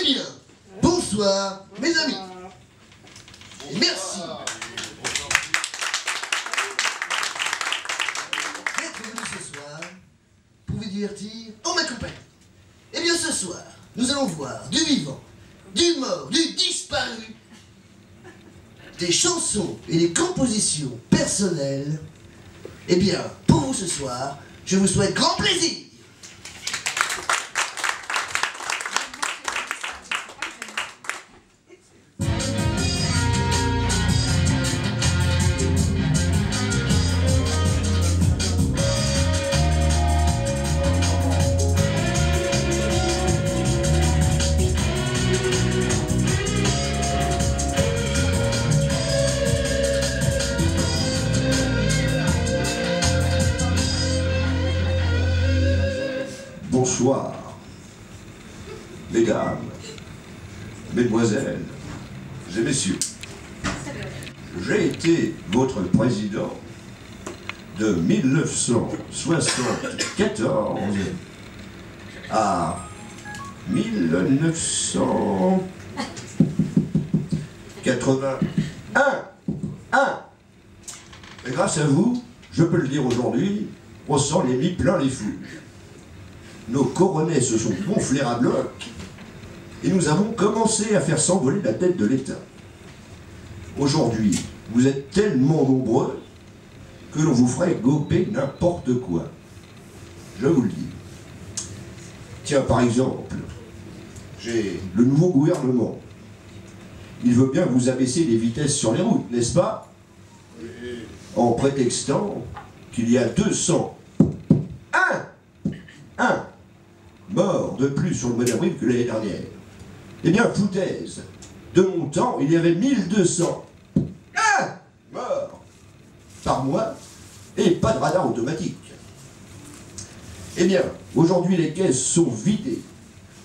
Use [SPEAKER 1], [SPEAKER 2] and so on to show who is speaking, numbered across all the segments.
[SPEAKER 1] Eh bien, bonsoir, mes amis. Et merci. D'être venu ce soir pour vous divertir en ma compagnie. Eh bien, ce soir, nous allons voir du vivant, du mort, du disparu, des chansons et des compositions personnelles. Eh bien, pour vous ce soir, je vous souhaite grand plaisir.
[SPEAKER 2] Bonsoir, mesdames, mesdemoiselles et messieurs. J'ai été votre président de 1974 à 1981. Et grâce à vous, je peux le dire aujourd'hui, on s'en est mis plein les fous. Nos coronets se sont gonflés à bloc et nous avons commencé à faire s'envoler la tête de l'État. Aujourd'hui, vous êtes tellement nombreux que l'on vous ferait gober n'importe quoi. Je vous le dis. Tiens, par exemple, j'ai le nouveau gouvernement. Il veut bien vous abaisser les vitesses sur les routes, n'est-ce pas? En prétextant qu'il y a 201 morts de plus sur le mois d'avril que l'année dernière. Eh bien, foutaise, de mon temps, il y avait 1200 morts par mois et pas de radar automatique. Eh bien, aujourd'hui, les caisses sont vidées.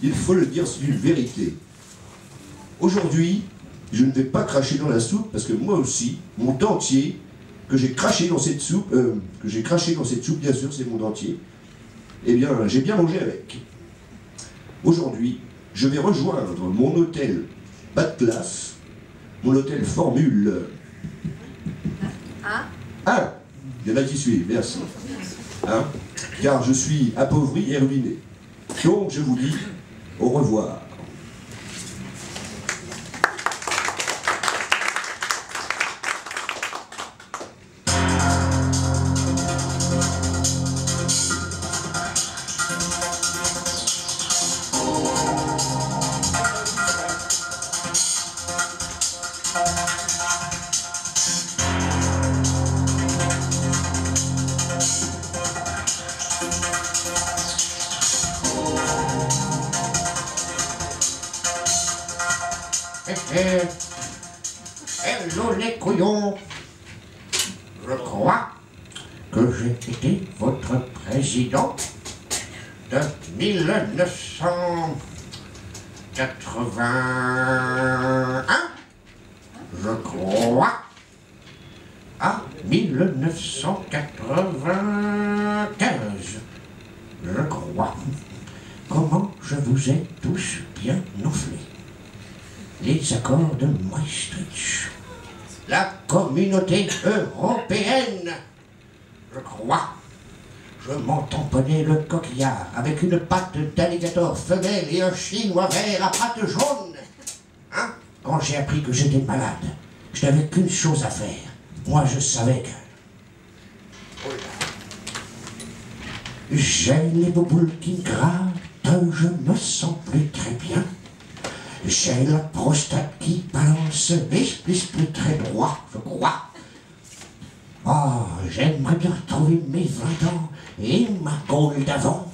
[SPEAKER 2] Il faut le dire, c'est une vérité. Aujourd'hui, je ne vais pas cracher dans la soupe parce que moi aussi, mon dentier, que j'ai craché dans cette soupe, bien sûr, c'est mon dentier, eh bien, j'ai bien mangé avec. Aujourd'hui, je vais rejoindre mon hôtel bas de classe, mon hôtel Formule 1. Il y en a qui suivent, merci. Car je suis appauvri et ruiné. Donc, je vous dis au revoir.
[SPEAKER 3] Hello les couillons. Je crois que j'ai été votre président de 1981, je crois, à 1995, je crois. Comment je vous ai tous bien enflés. Les accords de Maastricht, la communauté européenne, je crois. Je m'en tamponnais le coquillard avec une patte d'alligator femelle et un chinois vert à pattes jaunes. Quand j'ai appris que j'étais malade, je n'avais qu'une chose à faire. Moi, je savais que... J'ai les bouboules qui me grattent, je me sens plus très bien. J'ai la prostate qui balance, mais je suis plus très droit, je crois. Oh, j'aimerais bien retrouver mes 20 ans et ma gaule d'avant.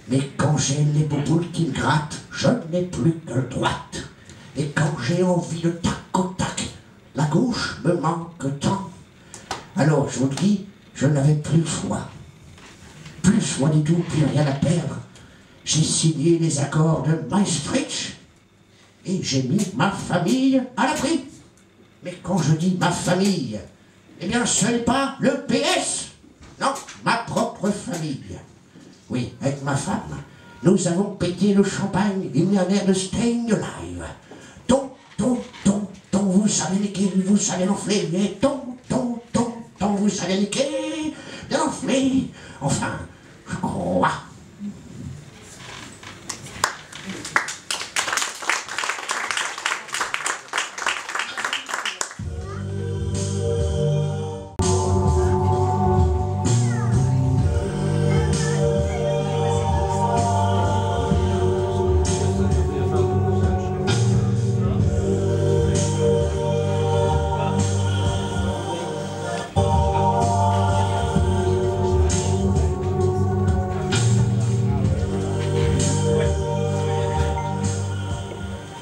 [SPEAKER 3] Mais quand j'ai les bouboules qui me grattent, je n'ai plus que droite. Et quand j'ai envie de tac au tac, la gauche me manque tant. Alors, je vous le dis, je n'avais plus le choix. Plus le choix du tout, plus rien à perdre. J'ai signé les accords de Maastricht. Et j'ai mis ma famille à l'abri. Mais quand je dis ma famille, eh bien ce n'est pas le PS. Non, ma propre famille. Oui, avec ma femme, nous avons pété le champagne, il y a un air de Staying Alive. Ton, vous savez niquer, vous savez l'enfler, et ton, vous savez niquer, de l'enfler. Enfin, je crois.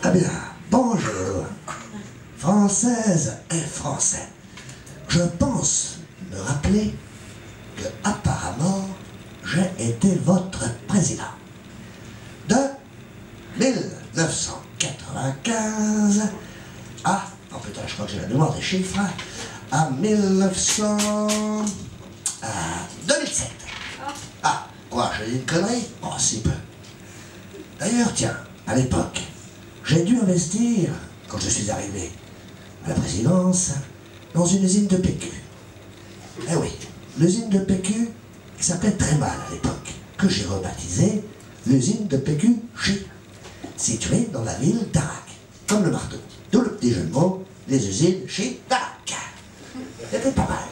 [SPEAKER 1] Ah bien, bonjour, Françaises et Français. Je pense me rappeler que, apparemment, j'ai été votre président. De 1995 à... Oh putain, je crois que j'ai la mémoire des chiffres. À 2007. Ah, quoi, j'ai dit une connerie? Oh, si peu. D'ailleurs, tiens, à l'époque, j'ai dû investir, quand je suis arrivé à la présidence, dans une usine de PQ. Eh oui, l'usine de PQ qui s'appelait très mal à l'époque, que j'ai rebaptisée l'usine de PQ Chic, située dans la ville d'Arak, comme le marteau. D'où le petit jeu de mots, les usines chez d'Arak. C'était pas mal.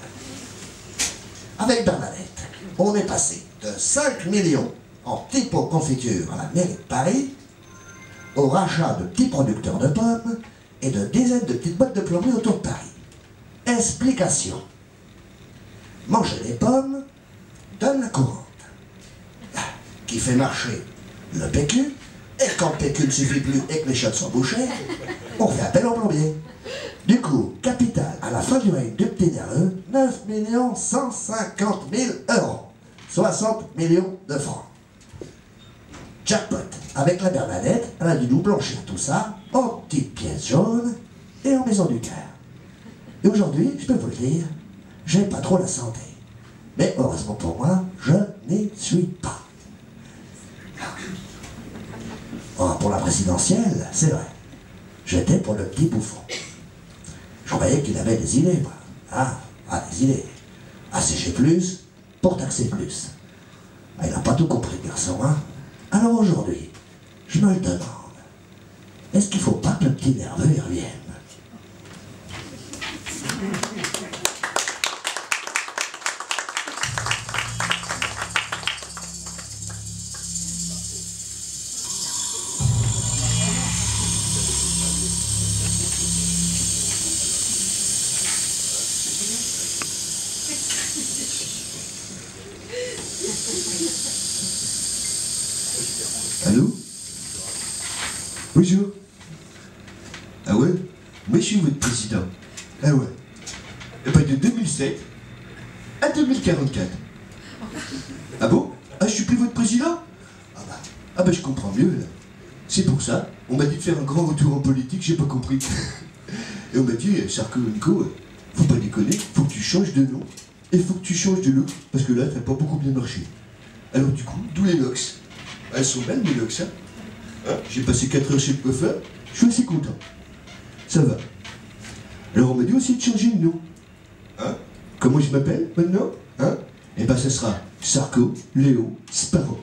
[SPEAKER 1] Avec Bernadette, on est passé de 5 millions en petits pots confiture à la mairie de Paris au rachat de petits producteurs de pommes et de dizaines de petites boîtes de plomberie autour de Paris. Explication. Manger des pommes donne la courante, qui fait marcher le PQ, et quand le PQ ne suffit plus et que les chiottes sont bouchées, on fait appel au plombier. Du coup, capital à la fin du règne du petit nerveux, 9 150 000 €, 60 millions de francs. Jackpot. Avec la Bernadette, elle a dû nous blanchir tout ça en petites pièces jaunes et en maison du cœur. Et aujourd'hui, je peux vous le dire, j'ai pas trop la santé. Mais heureusement pour moi, je n'y suis pas. Oh, pour la présidentielle, c'est vrai. J'étais pour le petit bouffon. Je croyais qu'il avait des idées, moi. Des idées. ACG+, pour taxer plus. Ah, il n'a pas tout compris, le garçon, hein. Alors aujourd'hui, je me le demande. Est-ce qu'il ne faut pas que le petit nerveux y revienne?
[SPEAKER 2] Allô? Bonjour. Ah ouais? Moi je suis votre président. Ah ouais. Et ben de 2007 à 2044. Ah bon? Ah je suis plus votre président? Ah bah je comprends mieux là. C'est pour ça, on m'a dit de faire un grand retour en politique, j'ai pas compris. Et on m'a dit, Sarko Nico, faut pas déconner, faut que tu changes de nom. Et faut que tu changes de look, parce que là t'as pas beaucoup bien marché. Alors du coup, d'où les locks? Elles sont belles mes locks, hein? J'ai passé 4 heures chez le coiffeur, je suis assez content. Ça va. Alors on m'a dit aussi de changer de nom. Comment je m'appelle maintenant? Eh ben ça sera Sarko Léo Sparrow.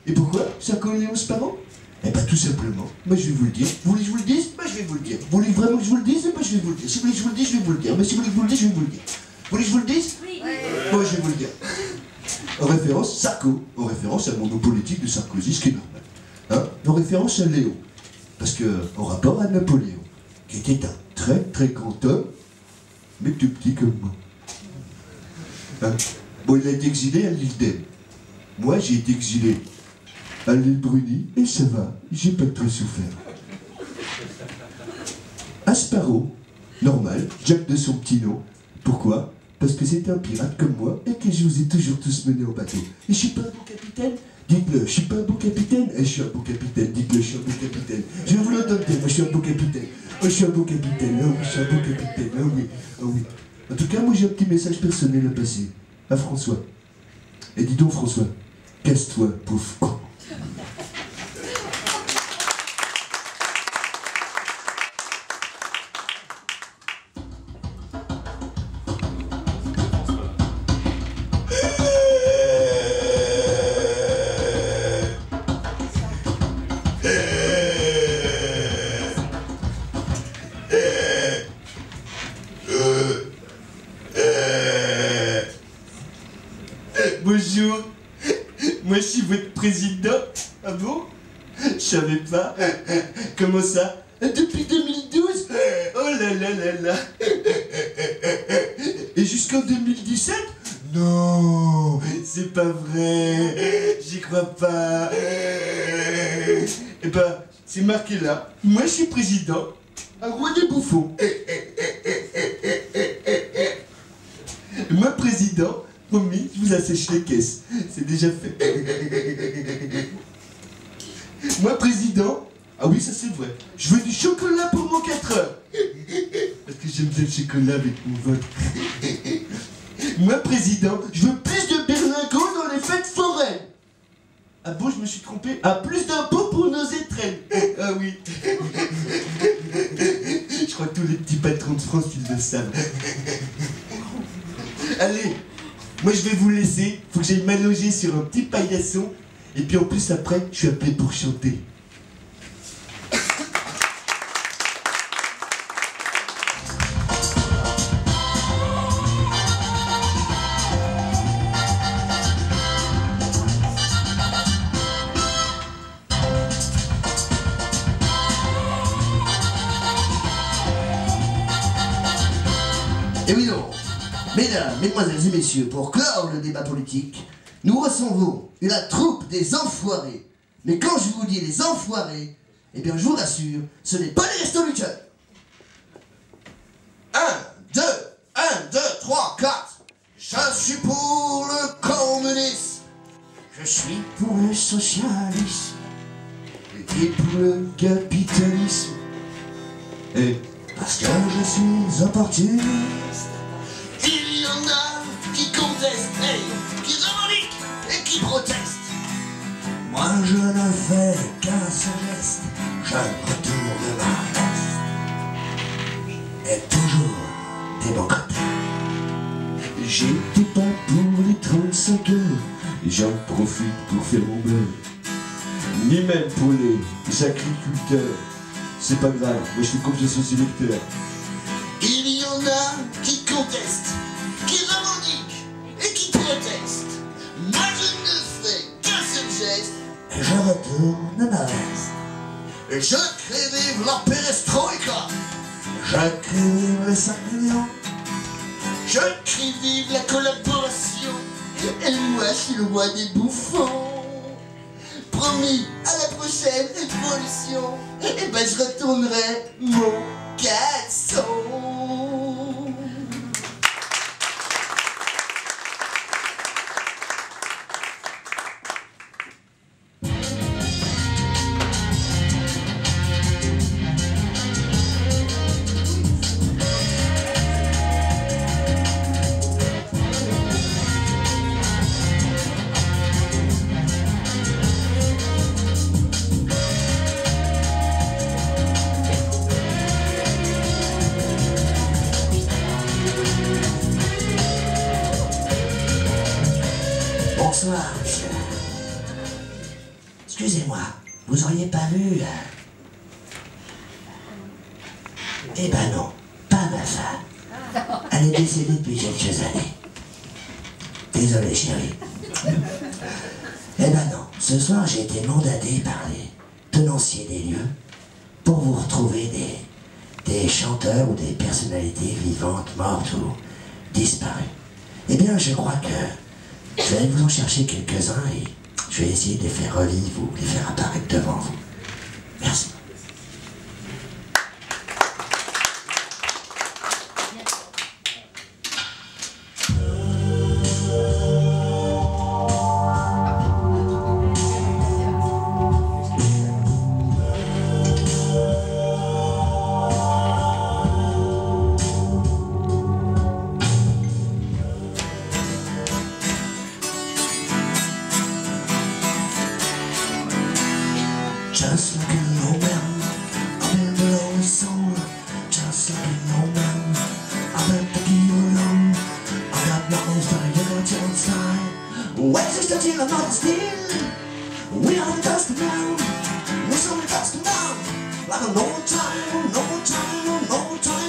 [SPEAKER 2] Et pourquoi Sarko Léo Sparrow? Eh ben tout simplement, moi je vais vous le dire. Vous voulez que je vous le dise? Moi je vais vous le dire. Vous voulez vraiment que je vous le dise? Moi je vais vous le dire. Si vous voulez que je vous le dise, je vais vous le dire. Mais si vous voulez que je vous le dise, je vais vous le dire. Vous voulez que je vous le dise? Oui. Moi je vais vous le dire. En référence, Sarko, en référence à mon nom politique de Sarkozy, ce qui est normal. En référence à Léo, parce que, en rapport à Napoléon, qui était un très très grand homme, mais tout petit comme moi. Bon, il a été exilé à l'île d'Elbe. Moi, j'ai été exilé à l'île Bruni, et ça va, j'ai pas trop souffert. Sparrow, normal, Jack de son petit nom. Pourquoi? Parce que c'est un pirate comme moi et que je vous ai toujours tous menés en bateau. Et je suis pas un bon capitaine? Dites-le, je suis pas un bon capitaine? Je suis un bon capitaine, dites-le, je suis un bon capitaine. Je vais vous l'entendre, moi je suis un bon capitaine. Je suis un bon capitaine, oui, je suis un bon capitaine, oui. En tout cas, moi j'ai un petit message personnel à passer. À François. Et dis donc François, casse-toi, pauvre con. président. Ah bon? Je savais pas. Comment ça? Depuis 2012? Oh là là là là. Et jusqu'en 2017? Non, c'est pas vrai. J'y crois pas. Eh ben, c'est marqué là. Moi, je suis président. Un roi des bouffons. Moi, président, promis, je vous assèche les caisses. C'est déjà fait. Moi, président, ah oui, ça c'est vrai. Je veux du chocolat pour mon 4 heures. Parce que j'aime bien le chocolat avec mon vote. Moi, président, je veux plus de berlingots dans les fêtes foraines. Ah bon, je me suis trompé. Ah, plus d'impôts pour nos étrennes. Ah oui. Je crois que tous les petits patrons de France, ils le savent. Allez, moi je vais vous laisser. Faut que j'aille m'allonger sur un petit paillasson. Et puis en plus après, je suis appelé pour chanter.
[SPEAKER 1] Et oui donc, mesdames, mesdemoiselles et messieurs, pour clore le débat politique, nous recevons la troupe des enfoirés. Mais quand je vous dis les enfoirés, eh bien je vous rassure, ce n'est pas les restos du cœur. 1, 2, 3, 4. Je suis pour le communisme.
[SPEAKER 3] Je suis pour le socialisme.
[SPEAKER 2] Et pour le capitalisme. Et
[SPEAKER 3] Parce que je suis opportuniste.
[SPEAKER 1] Il y en a qui contestent, qui revendiquent et qui protestent.
[SPEAKER 3] Moi je ne fais qu'un seul geste. Je retourne ma veste. Et toujours des bons côtés.
[SPEAKER 2] j'étais pas pour les 35 heures. Et j'en profite pour faire mon beurre. Ni même pour les agriculteurs. C'est pas grave, moi je fais confiance aux électeurs.
[SPEAKER 1] Il y en a qui contestent, qui revendiquent et qui protestent. Moi je ne fais qu'un seul geste.
[SPEAKER 3] Et je retourne ma veste.
[SPEAKER 1] Et je crée vive la perestroïka.
[SPEAKER 3] Je crie les 5 millions.
[SPEAKER 1] Je crie vive la collaboration. Et moi je suis le roi des bouffons. Promis, à la prochaine révolution, et ben je retournerai mon caleçon.
[SPEAKER 3] Bonsoir, monsieur. Excusez-moi, vous auriez pas vu... Eh ben non, pas ma femme. Elle est décédée depuis quelques années. Désolé, chérie. Eh ben non, ce soir j'ai été mandaté par les tenanciers des lieux pour vous retrouver des chanteurs ou des personnalités vivantes, mortes ou disparues. Eh bien, je crois que je vais aller vous en chercher quelques-uns et je vais essayer de les faire revivre ou les faire apparaître devant vous. Merci. Just like an old man, I've been below his soul. Just like an old man, I've been to keep alone. I got nothing but a little chance time. Where's this till I'm not still? We are the dusty man, we're so the dusty man. Like an old time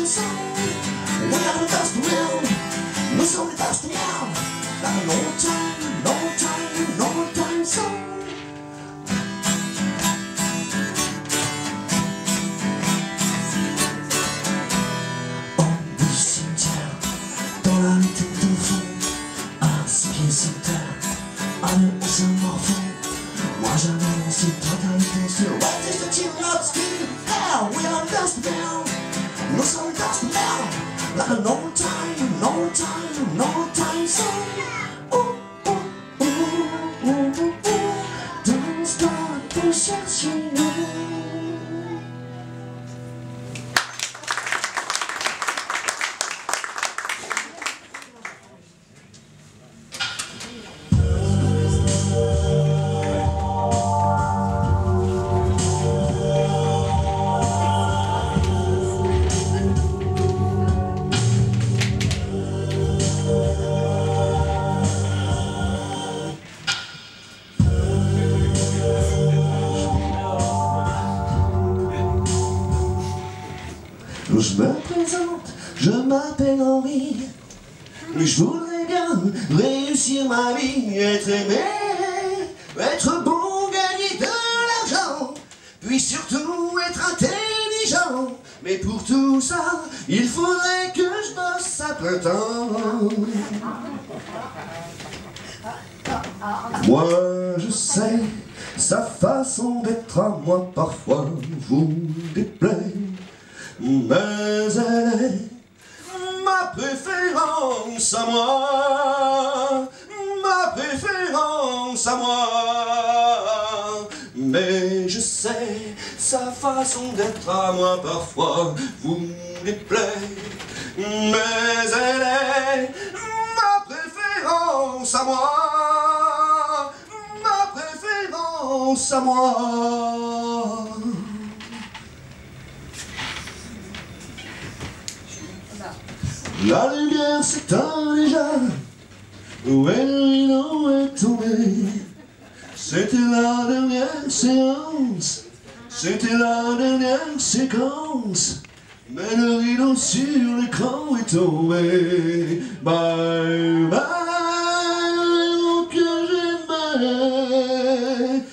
[SPEAKER 3] song. We are the dusty man, we're so the dusty man. Like an old time song. an old time song. Ooh, ooh, ooh, ooh, ooh. Dans ce temps pour chercher nous. Je me présente, je m'appelle Henri. Je voudrais bien réussir ma vie, être aimé, être bon, gagner de l'argent, puis surtout être intelligent. Mais pour tout ça, il faudrait que je bosse à plein temps. Moi je sais, sa façon d'être à moi parfois vous déplaît. Mais elle est ma préférence à moi, ma préférence à moi. Mais je sais, sa façon d'être à moi parfois vous déplaît. Mais elle est ma préférence à moi, ma préférence à moi. La lumière s'éteint déjà, où est le rideau est tombé. C'était la dernière séance, c'était la dernière séquence, mais le rideau sur l'écran est tombé. Bye bye, que j'aimais,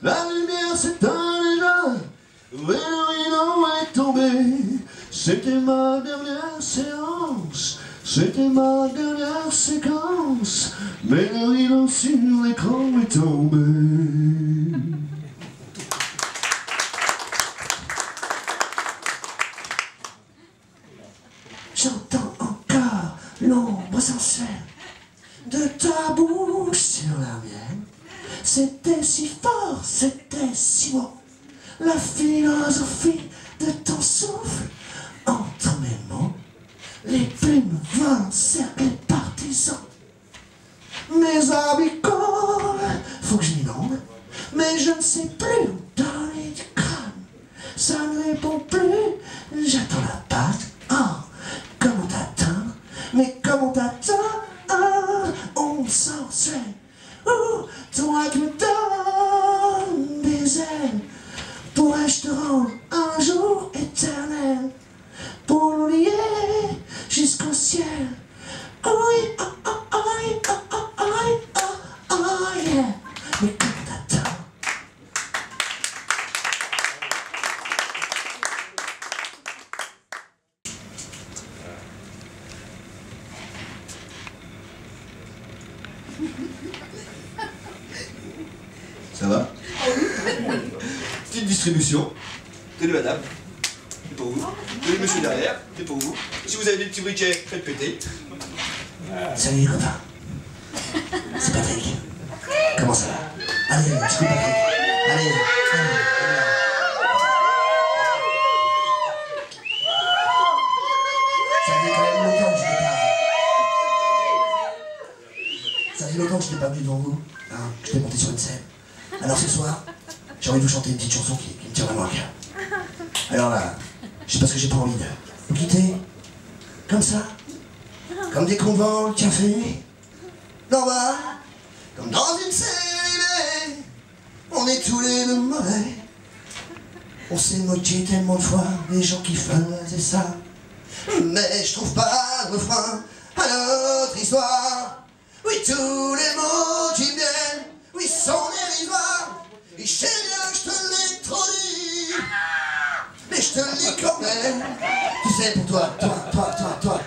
[SPEAKER 3] la lumière s'éteint déjà, où est le rideau est tombé. C'était ma dernière séance, c'était ma dernière séquence, mais le rideau sur l'écran est tombé. J'entends encore l'ombre sincère de ta bouche sur la mienne. C'était si fort, c'était si beau, la philosophie de ton souffle. Entre mes mots, les plumes volent, cerclées partisans. Mes habits collent, faut que je m'inonde, mais je ne sais plus où donner du crâne. Ça ne répond plus, j'attends la patte. Oh, comment t'atteindre? Mais comment t'atteindre? On me sensuel. Toi qui me donnes des ailes, pourrais-je te rendre un jour éternel? Pour nous lier jusqu'au ciel. Oh oui, oh oh oh oui, oh oh oh oui, oh oh yeah. Mais comment t'attends?
[SPEAKER 2] Ça va? Petite distribution. Tenez madame. C'est pour vous. Tenez monsieur derrière. C'est pour vous. Si vous avez des petits briquets, faites péter.
[SPEAKER 3] Salut les copains. C'est Patrick. Comment ça va? Allez, je coupe Patrick. Allez. Ça fait quand même longtemps que je n'ai pas. Ça fait longtemps que je n'ai pas venu devant vous. Hein, je t'ai monté sur une scène. Alors ce soir, j'ai envie de vous chanter une petite chanson qui me tient vraiment à cœur. Alors là, je sais pas ce que j'ai pas envie de vous quitter. Comme ça. Comme des cons devant le café. D'en bas. Comme dans une série. On est tous les deux mauvais. On s'est moqué tellement de fois des gens qui faisaient ça. Mais je trouve pas de refrain à notre histoire. Oui, tous les mots qui viennent, oui, sont dérisoires. Et je sais bien que je te l'ai trop dit, mais je te le dis quand même. Tu sais, pour toi,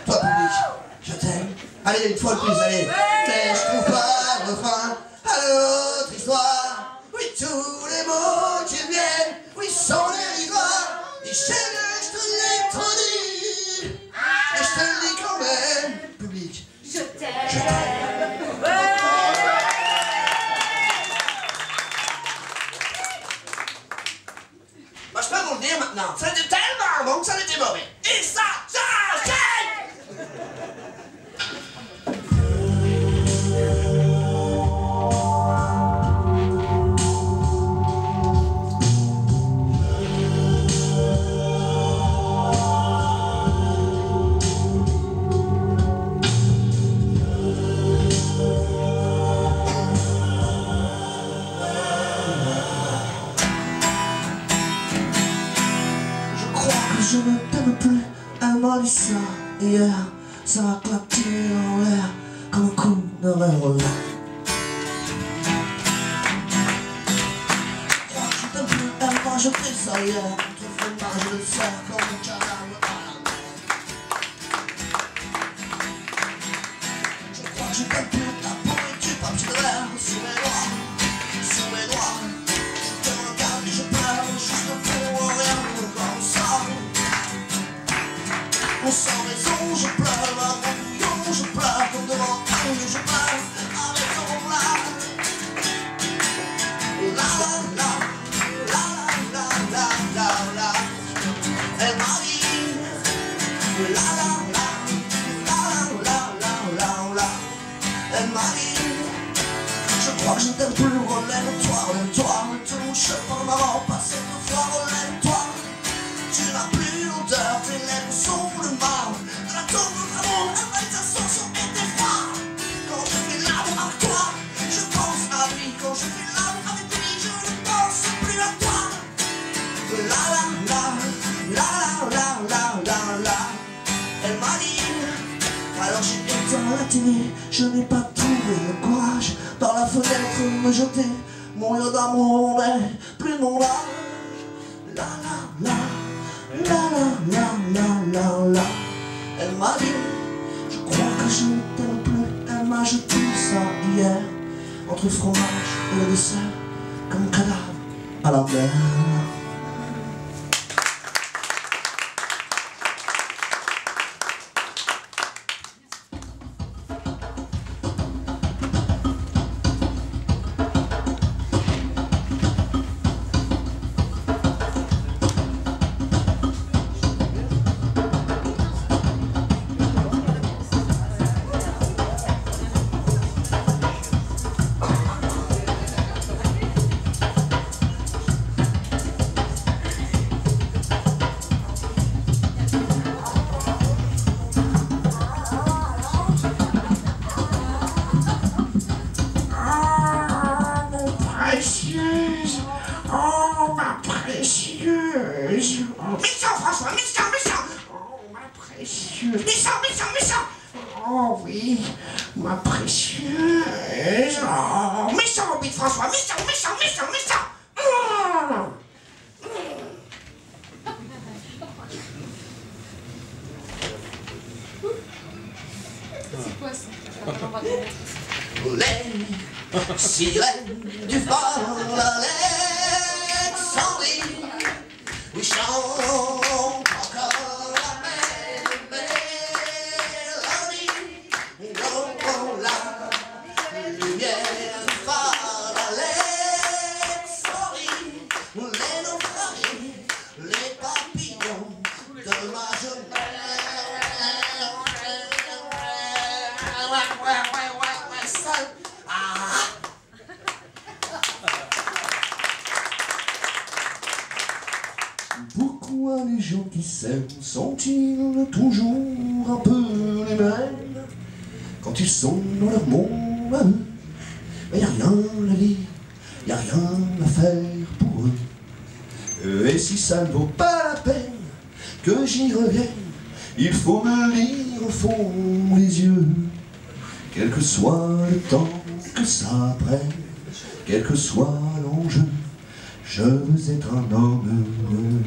[SPEAKER 3] public, je t'aime. Allez, une fois de plus, allez. Mais je trouve pas de refrain à notre histoire. Oui, tous les mots qui viennent, oui, sont dérisoires. Et je sais bien que je te l'ai trop dit,
[SPEAKER 1] maintenant. Ça était tellement bon que ça était mauvais. Et ça change!
[SPEAKER 4] Je ne t'aime plus, elle m'a dit ça hier. Ça a claqué en l'air comme un coup de revolver. Je crois que je t'aime plus, elle m'a jeté ça hier. Entre fromage et le cerf comme un cadavre à la mer. Je crois que je t'aime plus, ta peau est du papier de l'air. Sous mes doigts, sous mes doigts. Je te regarde et je pleure, juste pour rien comme ça. Sans raison, je pleure, à mon bouillon, je pleure, comme devant un je pleure, avec ton larme. La la la, la la la la la, elle m'a dit, la la la, la la la la la, elle m'a dit, je crois que je t'aime plus, relève-toi, ne touche pas ma robe, pas cette fois, relève-toi. Tu n'as plus l'odeur, tes lèvres sont le marbre de la tombe de l'amour, avec ta chanson et tes froids. Quand je fais l'amour avec toi, je pense à lui. Quand je fais l'amour avec lui, je ne pense plus à toi. La la la, la la la la la. Elle m'a dit, alors j'ai éteint la télé. Je n'ai pas trouvé le courage par la fenêtre me jeter. Mourir d'amour n'est plus mon âge. La la la. La la la la la la. Elle m'a dit, je crois que je ne t'aime plus. Elle m'a jeté ça hier, entre le fromage et le dessert, comme un cadavre à la mer.
[SPEAKER 3] Oh, ma précieuse. Oh, méchant, François, méchant. Oh, ma précieuse. Méchant. Oh, oui, ma précieuse. Oh, méchant, oui, François, méchant. Oh.
[SPEAKER 5] C'est quoi ça?
[SPEAKER 4] Les sirènes du phare Alexandrie, oui, chantent encore la même mélodie. Dans la lumière du phare Alexandrie, les naufragés, les papillons de ma jeunesse. Pourquoi les gens qui s'aiment sont-ils toujours un peu les mêmes quand ils sont dans leur monde à eux? Mais y a rien à lire, y a rien à faire pour eux. Et si ça ne vaut pas la peine que j'y revienne, il faut me lire au fond des yeux. Quel que soit le temps que ça prenne, quel que soit l'enjeu, je veux être un homme heureux.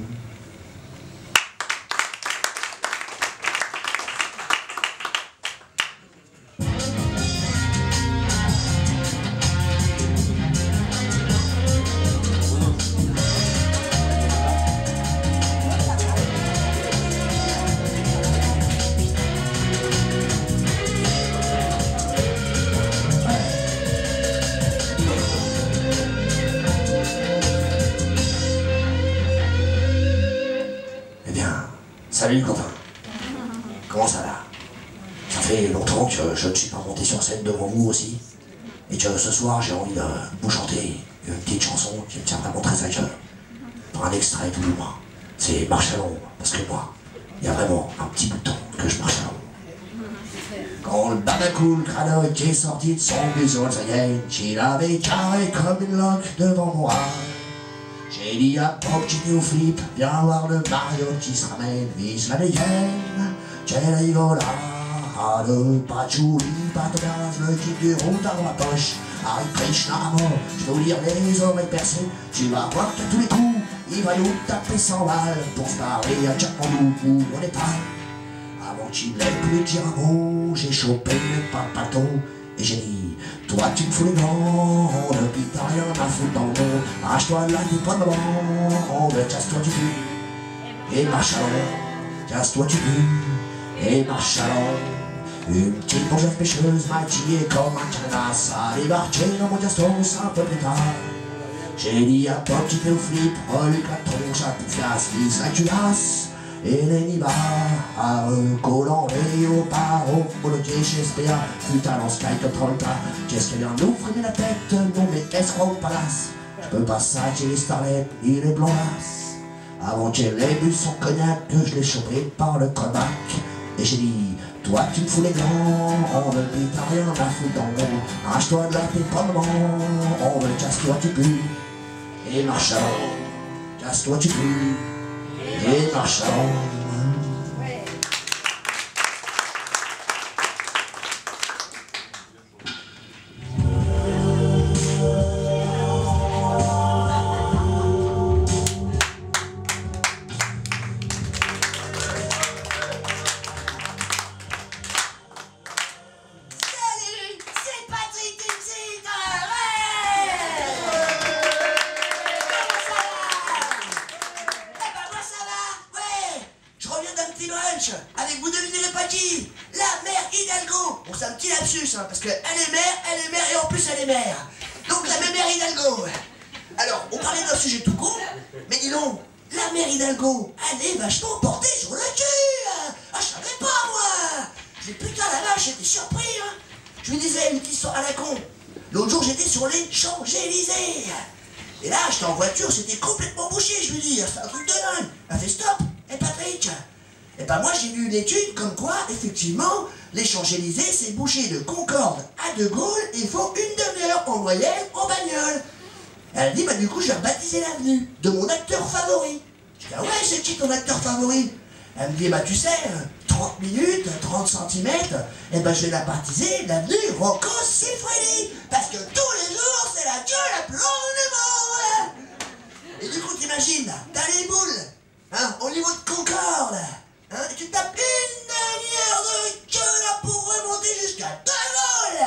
[SPEAKER 3] Salut Quentin. Comment ça va? Ça fait longtemps que je ne suis pas monté sur scène devant vous aussi. Et que ce soir, j'ai envie de vous chanter une petite chanson qui me tient vraiment très à cœur. Dans un extrait tout du moins. C'est Marche à l'ombre, parce que moi, il y a vraiment un petit bout de temps que je marche à l'ombre. Quand le babacou, le crâne qui est sorti de son blouson, ça y est, qu'il avait carré comme une loque devant moi. J'ai dit à Bob qui était au flip, viens voir le Mario qui se ramène, vise la dégaine, quel rigolade. Pas de chouli, pas de gaz, le kit du route dans ma poche. Harry Krishna à mort, je peux vous lire les oreilles percées. Tu vas voir qu'à tous les coups, il va nous taper 100 balles pour se barrer à Tchakmandou où on est pas. Avant qu'il n'ait plus dire un mot, j'ai chopé le papaton et j'ai dit, toi tu me fous les gants, depuis t'as rien à foutre dans le monde. Arrache-toi de là, t'es pas de moment, casse-toi du cul et marche à l'ombre, casse-toi du cul et marche à l'ombre. Une petite bourgeoise pêcheuse maquillée comme un canas a débarqué dans mon castos un peu plus tard. J'ai dit à Bob qui fait au flip, reluque la tronche à Poufias, lisse la culasse et les nibards, collant les léopards, bloqué chez SPA, putain dans Sky comme Trollta. Qu'est-ce qu'elle vient nous frimer la tête, non mais est-ce qu'on au palace? Je peux pas saquer les starlettes ni les blondas. Avant qu'elle ait bu son cognac, que je l'ai chopé par le callback. Et j'ai dit, toi tu me fous les gants, on veut plus t'as rien à foutre dans le monde. Arrache-toi de là, t'es pas le moment, on veut casse-toi tu pues et marche à l'ombre, casse-toi tu pues et marche à l'ombre.
[SPEAKER 1] Avec vous devinerez pas qui? La mère Hidalgo. Bon, c'est un petit lapsus, hein, parce qu'elle est mère, et en plus elle est mère. Donc la mère Hidalgo. Alors, on parlait d'un sujet tout con, mais dis donc, la mère Hidalgo, elle est vachement portée sur le cul. Ah, je savais pas, moi. J'ai putain la vache, j'étais surpris, hein. Je lui disais une petite histoire à la con. L'autre jour, j'étais sur les Champs-Élysées. Et là, j'étais en voiture, c'était complètement bouché, je lui dis, c'est un truc de dingue. Elle fait stop, et Patrick. Et ben moi j'ai vu une étude comme quoi, effectivement, les Champs-Élysées c'est bouché de Concorde à De Gaulle et il faut une demi-heure en moyenne en bagnole. Elle dit, bah du coup je vais rebaptiser l'avenue de mon acteur favori. Je dis, ah ouais, c'est qui ton acteur favori? Elle me dit, bah tu sais, 30 minutes, 30 cm, et ben je vais la baptiser l'avenue Rocco Siffredi. Parce que tous les jours c'est la queue la plus longue du monde. Et du coup t'imagines, t'as les boules, hein, au niveau de Concorde. Hein, et tu tapes une demi-heure de queue là pour remonter jusqu'à De Gaulle.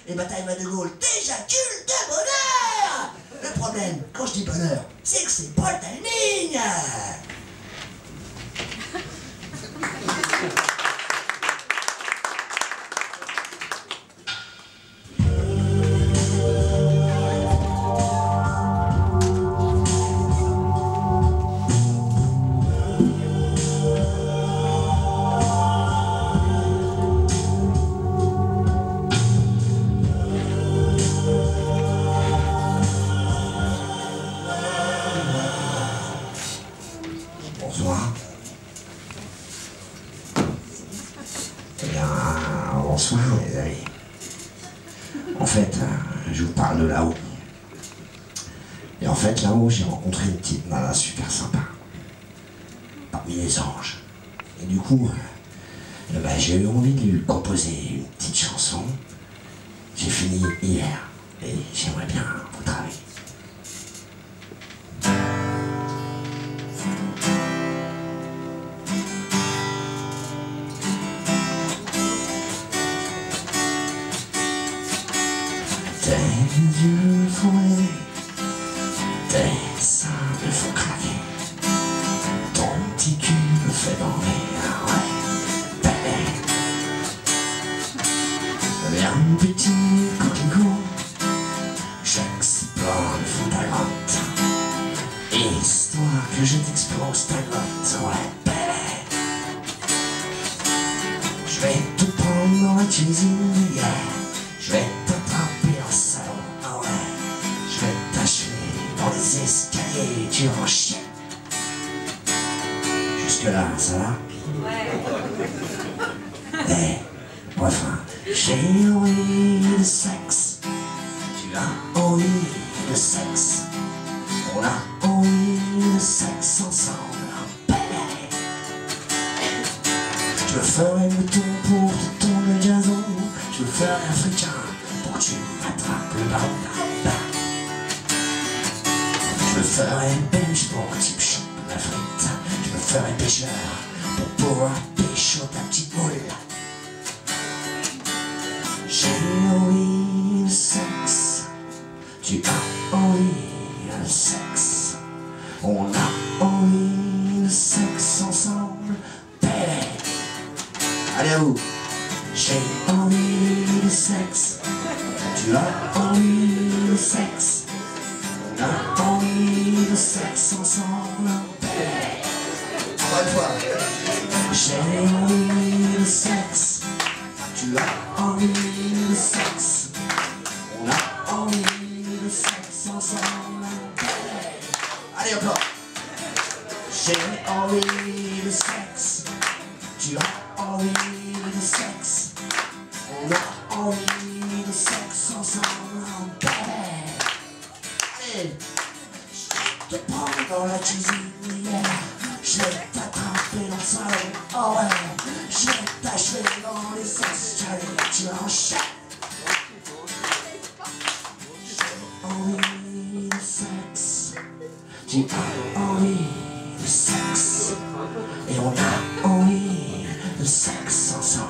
[SPEAKER 1] Et bah t'arrives à De Gaulle, t'éjacules de bonheur. Le problème, quand je dis bonheur, c'est que c'est pas le timing.
[SPEAKER 3] Bonsoir les amis. En fait, je vous parle de là-haut. Et en fait, là-haut, j'ai rencontré une petite nana super sympa. Parmi les anges. Et du coup, j'ai eu envie de lui composer une petite chanson. J'ai fini hier. Et j'aimerais bien vous travailler. Tes yeux fouets, tes seins me font craquer, ton petit cul me fait bander, ah ouais, bébé. Viens petit coquelicot, j'explore le fond de ta grotte, histoire que je t'explose ta grotte, ouais, bébé. vais te prendre dans la cuisine, yeah. Je vais t'attraper en salon, ah ouais. Je vais t'achever dans les escaliers, tu en chies. Jusque là, ça va? Eh, enfin, j'ai envie de sexe. Tu as envie de sexe. On a envie de sexe ensemble. Je me ferai mouton pour te tourner le gazon. Je me ferai africain pour que tu m'attrapes le ballon. Je me ferai belge pour que tu me chopes la frite. Je me ferai pêcheur pour pouvoir pécho ta petite moule. J'ai envie de sexe. Tu as envie de sexe. On a envie de sexe ensemble. Bébé. Allez à vous. J'ai envie de sexe. Tu as envie de sexe. On a envie de sexe ensemble.
[SPEAKER 1] Encore une fois.
[SPEAKER 3] J'ai envie de sexe. Tu as envie de sexe. On a envie de sexe ensemble.
[SPEAKER 1] Allez, encore.
[SPEAKER 3] J'ai envie de sexe. Tu as envie de sexe. On a envie de sexe ensemble. Allez. Je te prends dans la cuisine, yeah. Je vais t'attraper dans le salon, oh ouais. Je vais t'achever dans les escaliers, tu en chies. J'ai envie de sexe. Tu as envie de sexe. Et on a envie de sexe ensemble.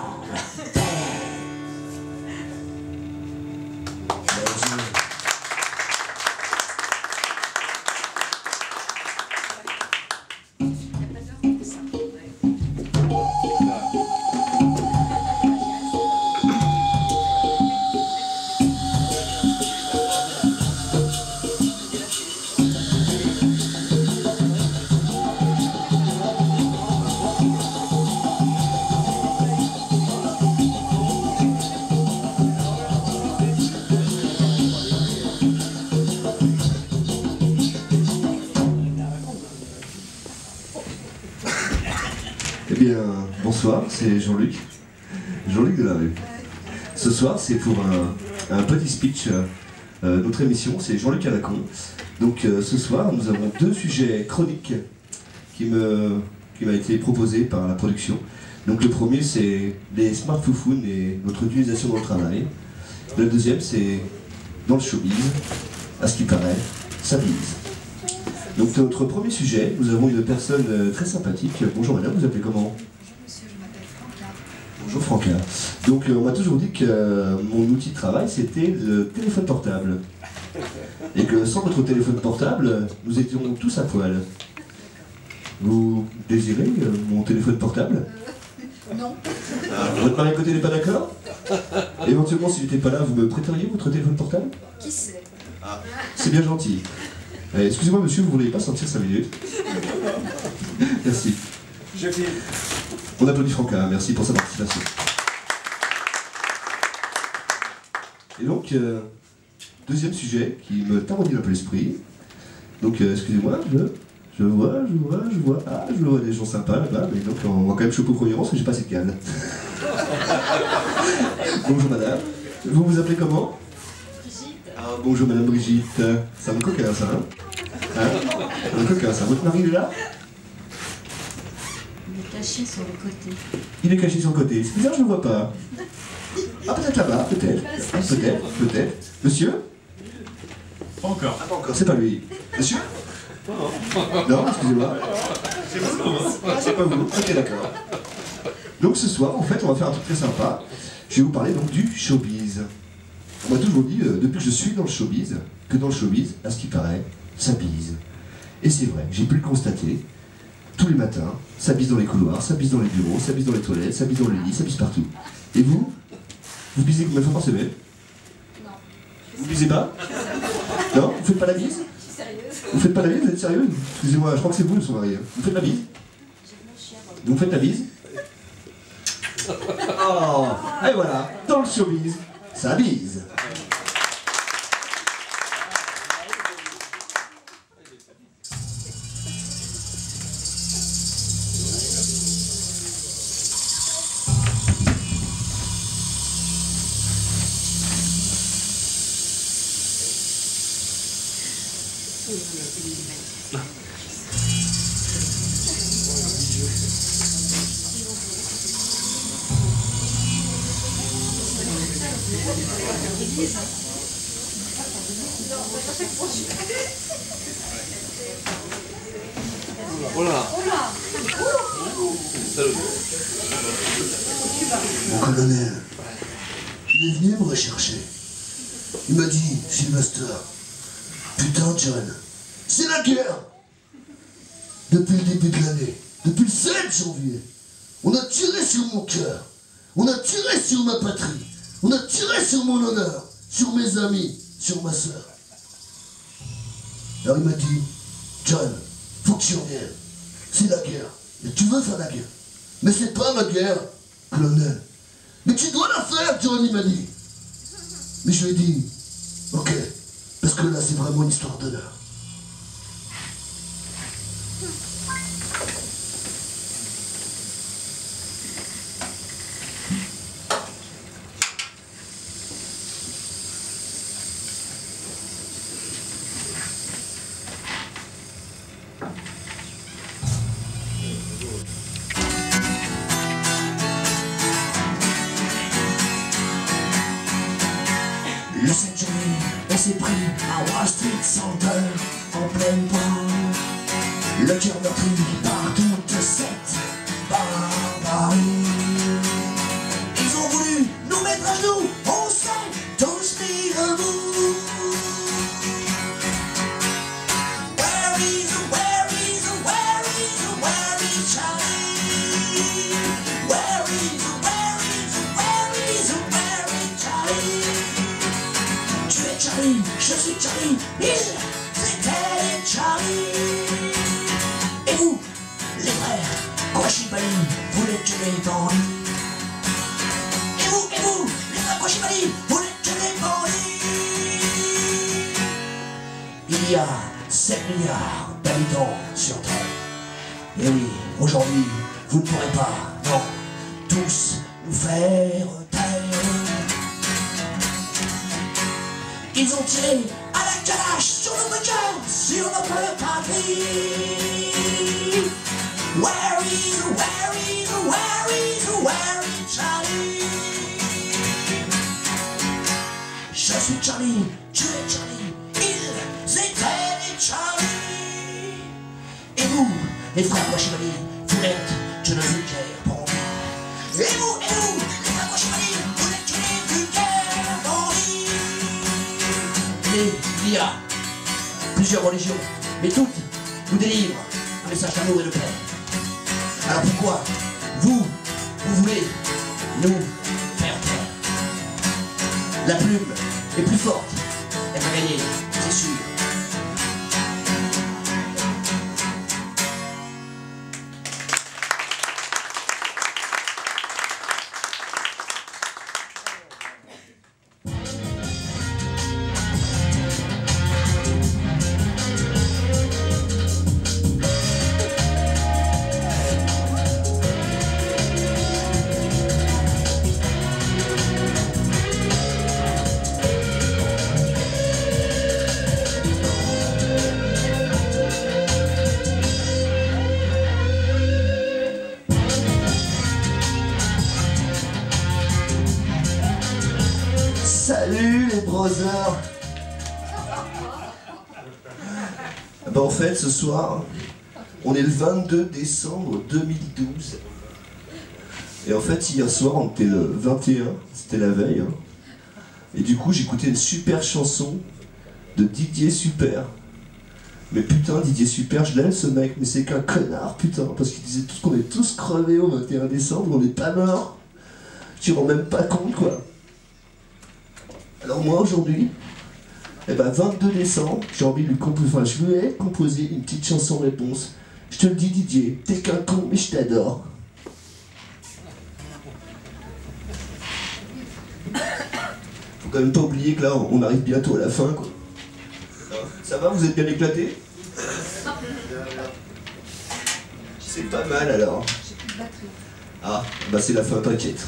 [SPEAKER 2] Eh bien, bonsoir, c'est Jean-Luc. Jean-Luc de la rue. Ce soir, c'est pour un petit speech. Notre émission, c'est Jean-Luc à la con. Donc ce soir, nous avons deux sujets chroniques qui m'a été proposé par la production. Donc le premier, c'est les smartphones et notre utilisation dans le travail. Le deuxième, c'est dans le showbiz, à ce qui paraît, ça bise. Donc notre premier sujet, nous avons une personne très sympathique. Bonjour madame, vous appelez comment?
[SPEAKER 5] Bonjour monsieur, je m'appelle Franca.
[SPEAKER 2] Bonjour Franca. Donc on m'a toujours dit que mon outil de travail c'était le téléphone portable. Et que sans votre téléphone portable, nous étions tous à poil. Vous désirez mon téléphone portable?
[SPEAKER 5] Non.
[SPEAKER 2] Votre mari à côté n'est pas d'accord? Éventuellement s'il n'était pas là, vous me prêteriez votre téléphone portable?
[SPEAKER 5] Qui c'est?
[SPEAKER 2] C'est bien gentil. Excusez-moi monsieur, vous ne voulez pas sortir 5 minutes? Merci. On applaudit Franca, merci pour sa participation. Et donc, deuxième sujet qui me taraudit un peu l'esprit. Donc, excusez-moi, je vois. Ah, je vois des gens sympas là-bas, mais donc on va quand même choper au premier rang parce que j'ai pas assez de canne. Bonjour madame. Vous vous appelez comment?
[SPEAKER 5] Brigitte.
[SPEAKER 2] Ah, bonjour madame Brigitte. C'est un coquin ça, hein? Un coquin ça. Votre mari il est là?
[SPEAKER 5] Il est caché sur le côté.
[SPEAKER 2] Il est caché sur le côté. C'est bizarre, je ne le vois pas. Ah, peut-être là-bas, peut-être. Ah, peut-être. Monsieur?
[SPEAKER 6] Pas encore.
[SPEAKER 2] Ah, pas encore, c'est pas lui. Monsieur? Non, excusez-moi.
[SPEAKER 6] C'est vous,
[SPEAKER 2] Ah, c'est pas vous. Ok, d'accord. Donc ce soir, en fait, on va faire un truc très sympa. Je vais vous parler donc du showbiz. On m'a toujours dit, depuis que je suis dans le showbiz, que dans le showbiz, à ce qui paraît, ça bise. Et c'est vrai, j'ai pu le constater. Tous les matins, ça bise dans les couloirs, ça bise dans les bureaux, ça bise dans les toilettes, ça bise dans les lits, ça bise partout. Et vous? Vous bisez combien de fois par semaine?
[SPEAKER 5] Non.
[SPEAKER 2] Vous bisez pas? Non? Vous faites pas la bise?
[SPEAKER 5] Je suis sérieuse.
[SPEAKER 2] Vous faites pas la bise? Vous êtes sérieux? Excusez-moi, je crois que c'est vous, son mari. Vous faites la bise?
[SPEAKER 5] J'ai mon chien dans le
[SPEAKER 2] Vous faites la bise? Oh, et voilà, dans le showbiz, ça bise.
[SPEAKER 1] Mon colonel, il est venu me rechercher. Il m'a dit, Sylvester, putain John, c'est la guerre. Depuis le début de l'année, depuis le 7 janvier, on a tiré sur mon cœur, on a tiré sur ma patrie, on a tiré sur mon honneur, sur mes amis, sur ma soeur. Alors il m'a dit, John, faut que tu reviennes, c'est la guerre, et tu veux faire la guerre. Mais c'est pas ma guerre, colonel. Mais tu dois la faire, John, il m'a dit. Mais je lui ai dit, ok, parce que là c'est vraiment une histoire d'honneur.
[SPEAKER 3] Le 7 janvier, on s'est pris à Wall Street Center en pleine pointe. Le cœur meurtri par toute cette barbarie. Ils ont voulu nous mettre à genoux, on s'est tous mis debout. Where is Charlie? Where is Charlie? Tu es Charlie, je suis Charlie, c'était Charlie. Et vous, les frères, Kouachibali, vous l'êtes tués dans lui. Et vous, les frères Kouachibali, vous l'êtes tués dans lui. Il y a 7 milliards d'habitants sur Terre. Et oui, aujourd'hui, vous ne pourrez pas, non, tous nous faire taire. Ils ont tiré à la calache sur notre cœur, sur notre patrie. Where is Charlie? Je suis Charlie, tu es Charlie, ils étaient les Charlie. Et vous, les frères Kouachibali, vous l'êtes, je ne vous guère pour vous. Et vous, les frères Kouachibali, vous l'êtes, je n'ai vu guère pour il y a plusieurs religions, mais toutes nous délivrent un message d'amour et de paix. Alors pourquoi vous voulez nous faire taire? La plume est plus forte, elle va gagner, c'est sûr.
[SPEAKER 1] Salut les brothers.
[SPEAKER 2] Ben en fait, ce soir, on est le 22 décembre 2012. Et en fait, hier soir, on était le 21, c'était la veille. Hein. Et du coup, j'écoutais une super chanson de Didier Super. Mais putain, Didier Super, je l'aime ce mec, mais c'est qu'un connard, putain. Parce qu'il disait tous qu'on est tous crevés au 21 décembre, on n'est pas morts. Tu te rends même pas compte, quoi. Alors moi, aujourd'hui, eh ben 22 décembre, j'ai envie de lui composer, enfin je lui ai composé une petite chanson réponse. Je te le dis Didier, t'es qu'un con mais je t'adore. quand même pas oublier que là, on arrive bientôt à la fin, quoi. Ça va, vous êtes bien éclatés? C'est pas mal, alors.
[SPEAKER 5] J'ai plus de batterie.
[SPEAKER 2] Ah, bah c'est la fin, t'inquiète.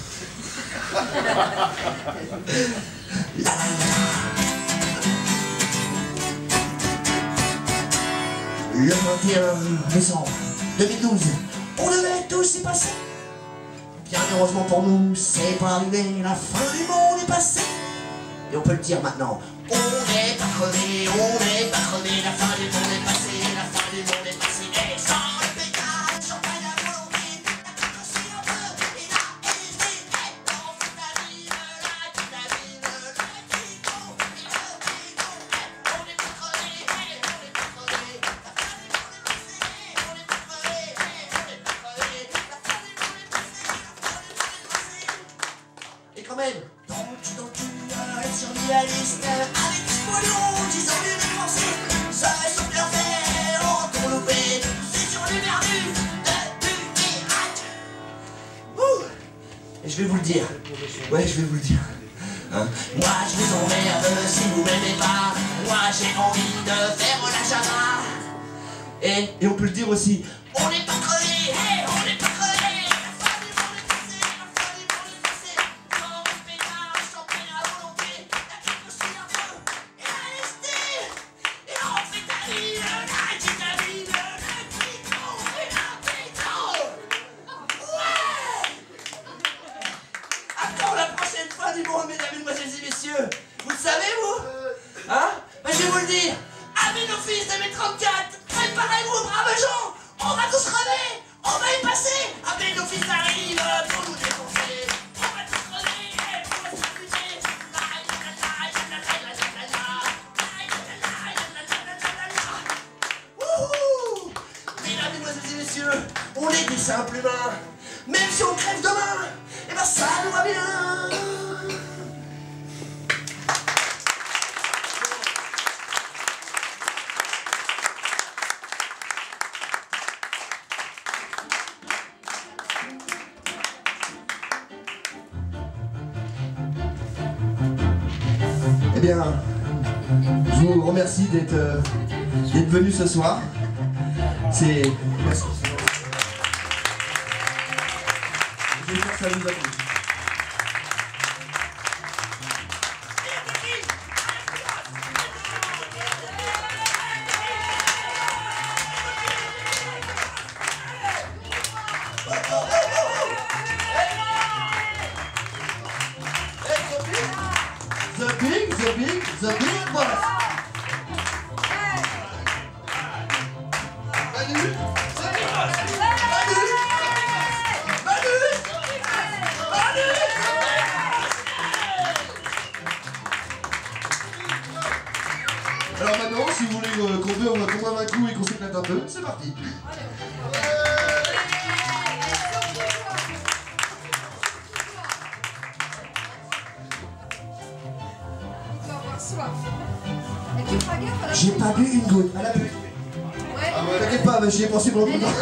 [SPEAKER 3] Le 21 décembre 2012, on devait tous y passer. Bien heureusement pour nous, c'est pas arrivé, la fin du monde est passée. Et on peut le dire maintenant, on n'est pas crevé, la fin du monde est passée, la fin du monde est passée. Et sans le pétard, champagne à volonté, la tête aussi un peu, et la hésité, et on fait la vie, la vitamine, le kiko, et le kiko, on n'est pas crevé, on n'est pas crevé, la fin du monde est passée, on n'est pas crevé, on n'est pas crevé, la fin du monde est passée, la fin du monde est passée. Et quand même, donc tu être sur la liste avec des spoilons, 10 ans mieux dépensés, ça sont bien fait, on t'en loupé, c'est sur les perdus de pirate. Et je vais vous le dire, ouais, je vais vous le dire. Hein? Moi je vous emmerde si vous m'aimez pas, moi j'ai envie de faire la java. Et on peut le dire aussi, on n'est pas crevé, on n'est pas crevé, la fin du monde est passée, la fin du monde est passée. Sans le pétard, champagne à volonté, la clique aussi un peu, et la ST, et l'amphétamine, la kétamine, le clico, et la péto. Ouais! Attends la prochaine fin du monde, mesdames, mesdemoiselles et messieurs. Vous le savez, vous? Hein? Ben je vais vous le dire. Amis nos fils de mes 34, préparez-vous, braves gens, on va tous crever, on va y passer. Amis nos fils arrivent pour nous défoncer, on va tous crever, on va s'amuser. Wouhou! Mesdames, mesdemoiselles et messieurs, on est des simples humains. Même si on crève demain, et ben ça nous va bien.
[SPEAKER 2] Eh bien, je vous remercie d'être venu ce soir. C'est... Merci. J'espère que ça vous a plu.
[SPEAKER 1] The big boss. Manu, alors maintenant, si vous voulez qu'on boive un coup et qu'on s'éclate un peu, c'est parti.
[SPEAKER 3] J'ai pas bu une goutte. Elle a bu.
[SPEAKER 2] T'inquiète pas, j'y ai pensé pendant longtemps.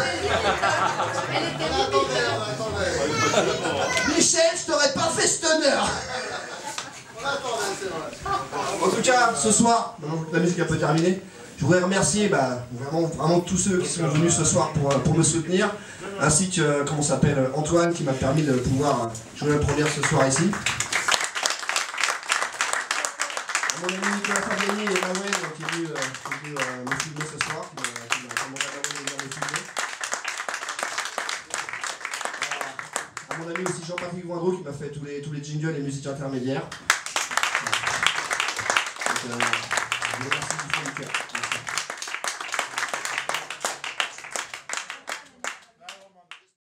[SPEAKER 1] Michel, je t'aurais pas fait cet honneur.
[SPEAKER 2] En tout cas, ce soir, maintenant que la musique est un peu terminée, je voudrais remercier vraiment tous ceux qui sont venus ce soir pour me soutenir, ainsi que, comment s'appelle, Antoine, qui m'a permis de pouvoir jouer la première ce soir ici. Mon ami Nicolas Fabiani et Mawen qui est venu me filmer ce soir, qui m'a demandé de venir me filmer. À mon ami aussi Jean-Patrick Voindreau qui m'a fait tous les jingles et musiques intermédiaires. Donc, je vous remercie du fond du cœur.